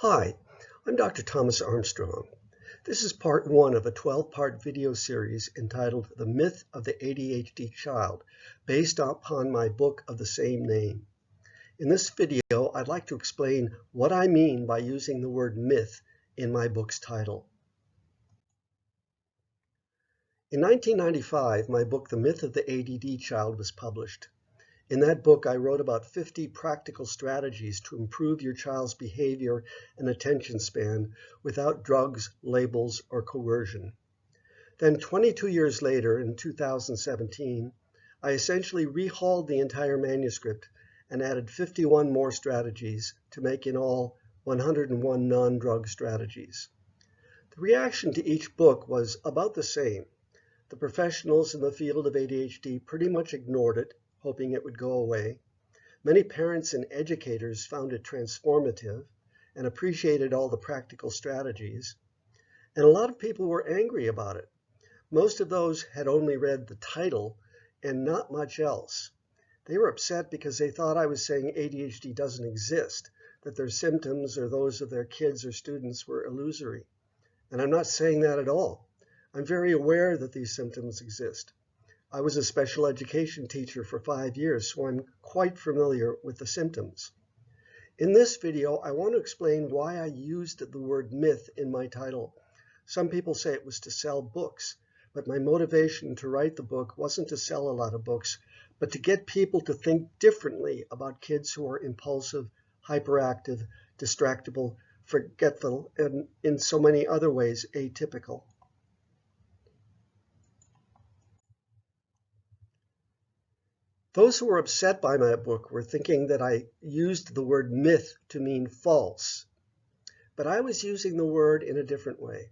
Hi, I'm Dr. Thomas Armstrong. This is part one of a 12-part video series entitled The Myth of the ADHD Child, based upon my book of the same name. In this video, I'd like to explain what I mean by using the word myth in my book's title. In 1995, my book, The Myth of the ADD Child, was published. In that book, I wrote about 50 practical strategies to improve your child's behavior and attention span without drugs, labels, or coercion. Then 22 years later, in 2017, I essentially rehauled the entire manuscript and added 51 more strategies to make in all 101 non-drug strategies. The reaction to each book was about the same. The professionals in the field of ADHD pretty much ignored it, hoping it would go away. Many parents and educators found it transformative and appreciated all the practical strategies. And a lot of people were angry about it. Most of those had only read the title and not much else. They were upset because they thought I was saying ADHD doesn't exist, that their symptoms or those of their kids or students were illusory. And I'm not saying that at all. I'm very aware that these symptoms exist. I was a special education teacher for 5 years, so I'm quite familiar with the symptoms. In this video, I want to explain why I used the word myth in my title. Some people say it was to sell books, but my motivation to write the book wasn't to sell a lot of books, but to get people to think differently about kids who are impulsive, hyperactive, distractible, forgetful, and in so many other ways atypical. Those who were upset by my book were thinking that I used the word myth to mean false, but I was using the word in a different way.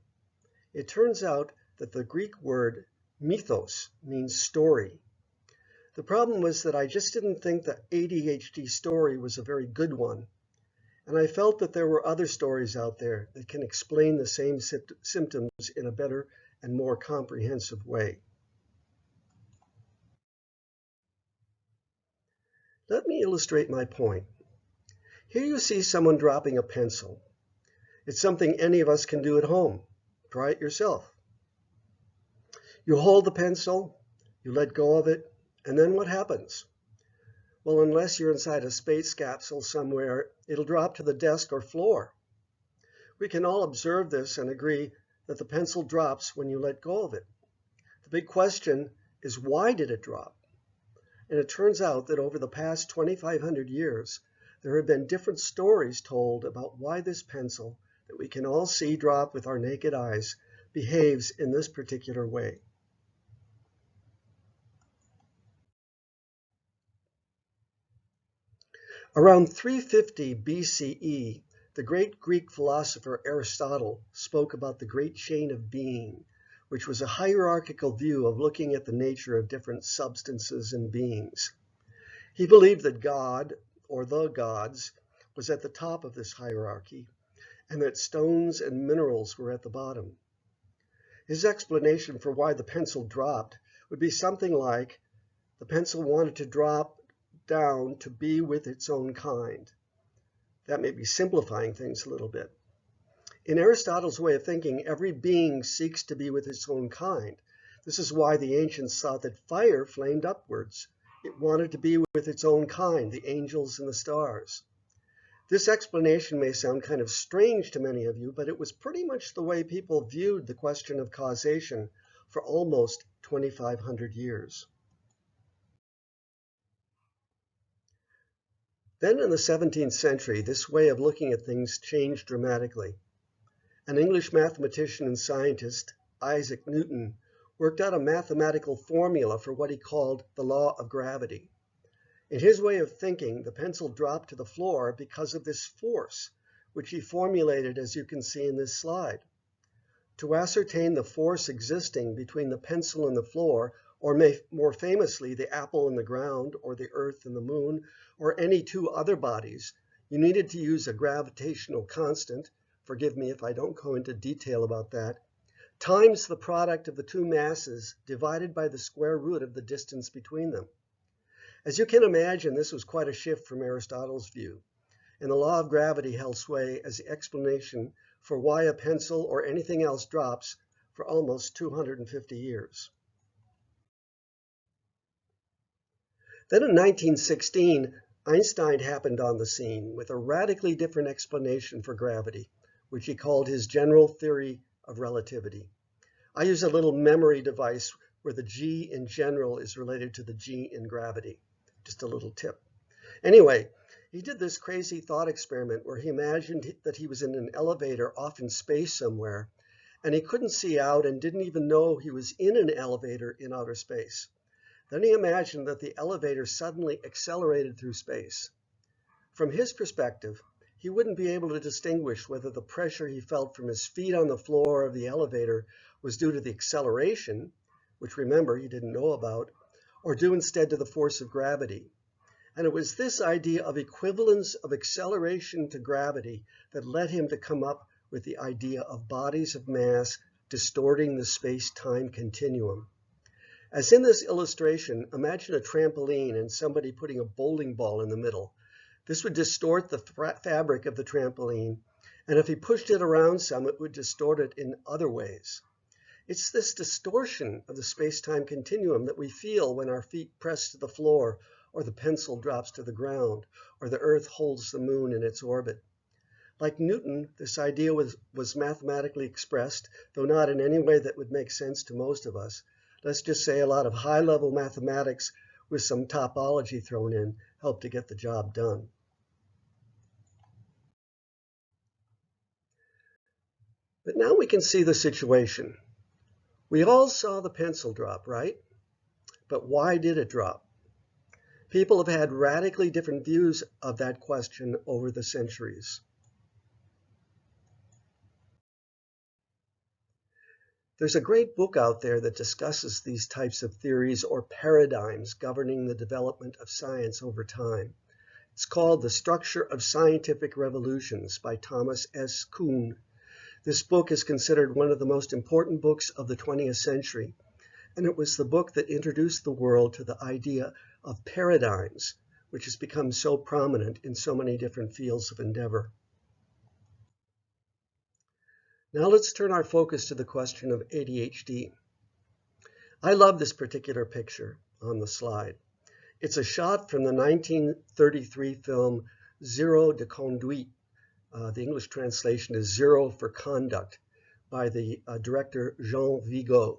It turns out that the Greek word mythos means story. The problem was that I just didn't think the ADHD story was a very good one, and I felt that there were other stories out there that can explain the same symptoms in a better and more comprehensive way. Let me illustrate my point. Here you see someone dropping a pencil. It's something any of us can do at home. Try it yourself. You hold the pencil, you let go of it, and then what happens? Well, unless you're inside a space capsule somewhere, it'll drop to the desk or floor. We can all observe this and agree that the pencil drops when you let go of it. The big question is, why did it drop? And it turns out that over the past 2,500 years, there have been different stories told about why this pencil, that we can all see drop with our naked eyes, behaves in this particular way. Around 350 BCE, the great Greek philosopher Aristotle spoke about the great chain of being, which was a hierarchical view of looking at the nature of different substances and beings. He believed that God, or the gods, was at the top of this hierarchy, and that stones and minerals were at the bottom. His explanation for why the pencil dropped would be something like, the pencil wanted to drop down to be with its own kind. That may be simplifying things a little bit. In Aristotle's way of thinking, every being seeks to be with its own kind. This is why the ancients thought that fire flamed upwards. It wanted to be with its own kind, the angels and the stars. This explanation may sound kind of strange to many of you, but it was pretty much the way people viewed the question of causation for almost 2,500 years. Then in the 17th century, this way of looking at things changed dramatically. An English mathematician and scientist, Isaac Newton, worked out a mathematical formula for what he called the law of gravity. In his way of thinking, the pencil dropped to the floor because of this force, which he formulated as you can see in this slide. To ascertain the force existing between the pencil and the floor, or more famously, the apple and the ground, or the earth and the moon, or any two other bodies, you needed to use a gravitational constant, forgive me if I don't go into detail about that, times the product of the two masses divided by the square root of the distance between them. As you can imagine, this was quite a shift from Aristotle's view. and the law of gravity held sway as the explanation for why a pencil or anything else drops for almost 250 years. Then in 1916, Einstein happened on the scene with a radically different explanation for gravity, which he called his general theory of relativity. I use a little memory device where the G in general is related to the G in gravity. Just a little tip. Anyway, he did this crazy thought experiment where he imagined that he was in an elevator off in space somewhere, and he couldn't see out and didn't even know he was in an elevator in outer space. Then he imagined that the elevator suddenly accelerated through space. From his perspective, he wouldn't be able to distinguish whether the pressure he felt from his feet on the floor of the elevator was due to the acceleration, which remember he didn't know about, or due instead to the force of gravity. And it was this idea of equivalence of acceleration to gravity that led him to come up with the idea of bodies of mass distorting the space-time continuum. As in this illustration, imagine a trampoline and somebody putting a bowling ball in the middle. This would distort the fabric of the trampoline, and if he pushed it around some, it would distort it in other ways. It's this distortion of the space-time continuum that we feel when our feet press to the floor, or the pencil drops to the ground, or the Earth holds the moon in its orbit. Like Newton, this idea was mathematically expressed, though not in any way that would make sense to most of us. Let's just say a lot of high-level mathematics with some topology thrown in helped to get the job done. But now we can see the situation. We all saw the pencil drop, right? But why did it drop? People have had radically different views of that question over the centuries. There's a great book out there that discusses these types of theories or paradigms governing the development of science over time. It's called The Structure of Scientific Revolutions by Thomas Kuhn. This book is considered one of the most important books of the 20th century, and it was the book that introduced the world to the idea of paradigms, which has become so prominent in so many different fields of endeavor. Now let's turn our focus to the question of ADHD. I love this particular picture on the slide. It's a shot from the 1933 film Zero de Conduite. The English translation is Zero for Conduct, by the director Jean Vigo.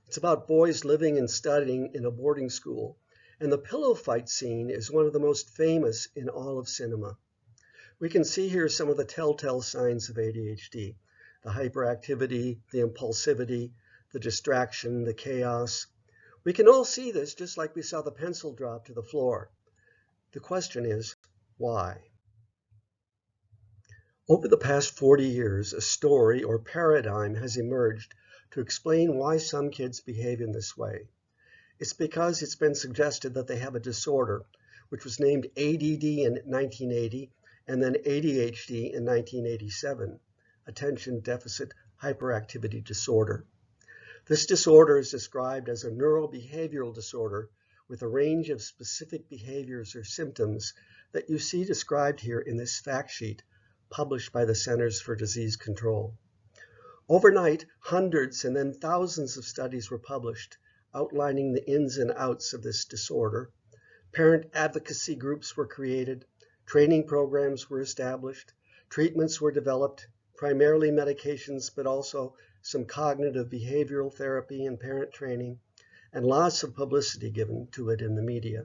It's about boys living and studying in a boarding school, and the pillow fight scene is one of the most famous in all of cinema. We can see here some of the telltale signs of ADHD: the hyperactivity, the impulsivity, the distraction, the chaos. We can all see this just like we saw the pencil drop to the floor. The question is, why? Over the past 40 years, a story or paradigm has emerged to explain why some kids behave in this way. It's because it's been suggested that they have a disorder, which was named ADD in 1980 and then ADHD in 1987, attention deficit hyperactivity disorder. This disorder is described as a neurobehavioral disorder with a range of specific behaviors or symptoms that you see described here in this fact sheet published by the Centers for Disease Control. Overnight, hundreds and then thousands of studies were published outlining the ins and outs of this disorder. Parent advocacy groups were created, training programs were established, treatments were developed, primarily medications, but also some cognitive behavioral therapy and parent training, and lots of publicity given to it in the media.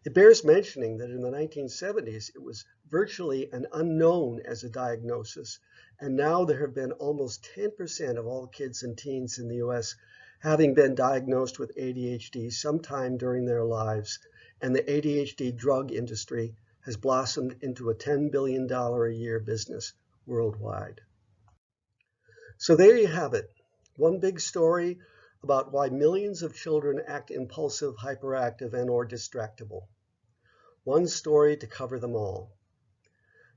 It bears mentioning that in the 1970s, it was virtually an unknown as a diagnosis, and now there have been almost 10% of all kids and teens in the US having been diagnosed with ADHD sometime during their lives, and the ADHD drug industry has blossomed into a $10 billion a year business worldwide. So there you have it, one big story about why millions of children act impulsive, hyperactive, and/or distractible. One story to cover them all.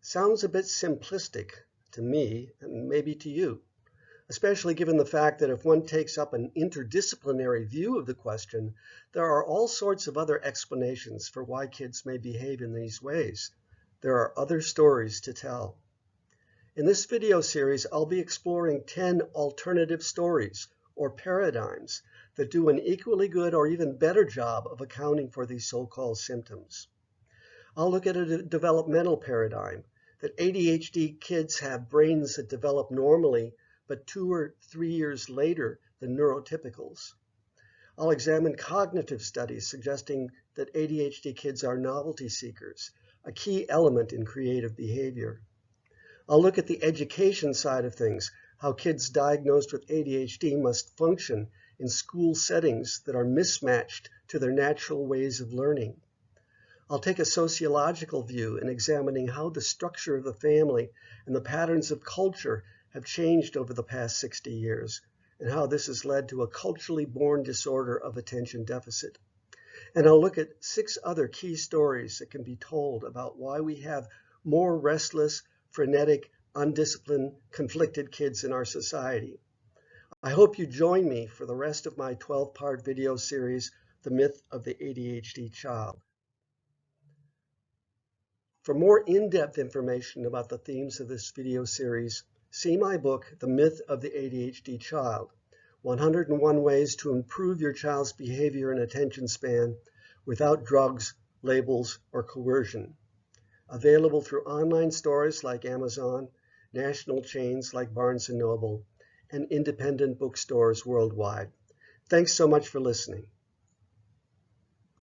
Sounds a bit simplistic to me and maybe to you, especially given the fact that if one takes up an interdisciplinary view of the question, there are all sorts of other explanations for why kids may behave in these ways. There are other stories to tell. In this video series, I'll be exploring 10 alternative stories or paradigms that do an equally good or even better job of accounting for these so-called symptoms. I'll look at a developmental paradigm that ADHD kids have brains that develop normally, but 2 or 3 years later than neurotypicals. I'll examine cognitive studies suggesting that ADHD kids are novelty seekers, a key element in creative behavior. I'll look at the education side of things, how kids diagnosed with ADHD must function in school settings that are mismatched to their natural ways of learning. I'll take a sociological view in examining how the structure of the family and the patterns of culture have changed over the past 60 years, and how this has led to a culturally born disorder of attention deficit. And I'll look at 6 other key stories that can be told about why we have more restless, frenetic, undisciplined, conflicted kids in our society. I hope you join me for the rest of my 12-part video series, The Myth of the ADHD Child. For more in-depth information about the themes of this video series, see my book, The Myth of the ADHD Child, 101 Ways to Improve Your Child's Behavior and Attention Span Without Drugs, Labels, or Coercion. Available through online stores like Amazon, national chains like Barnes & Noble, and independent bookstores worldwide. Thanks so much for listening.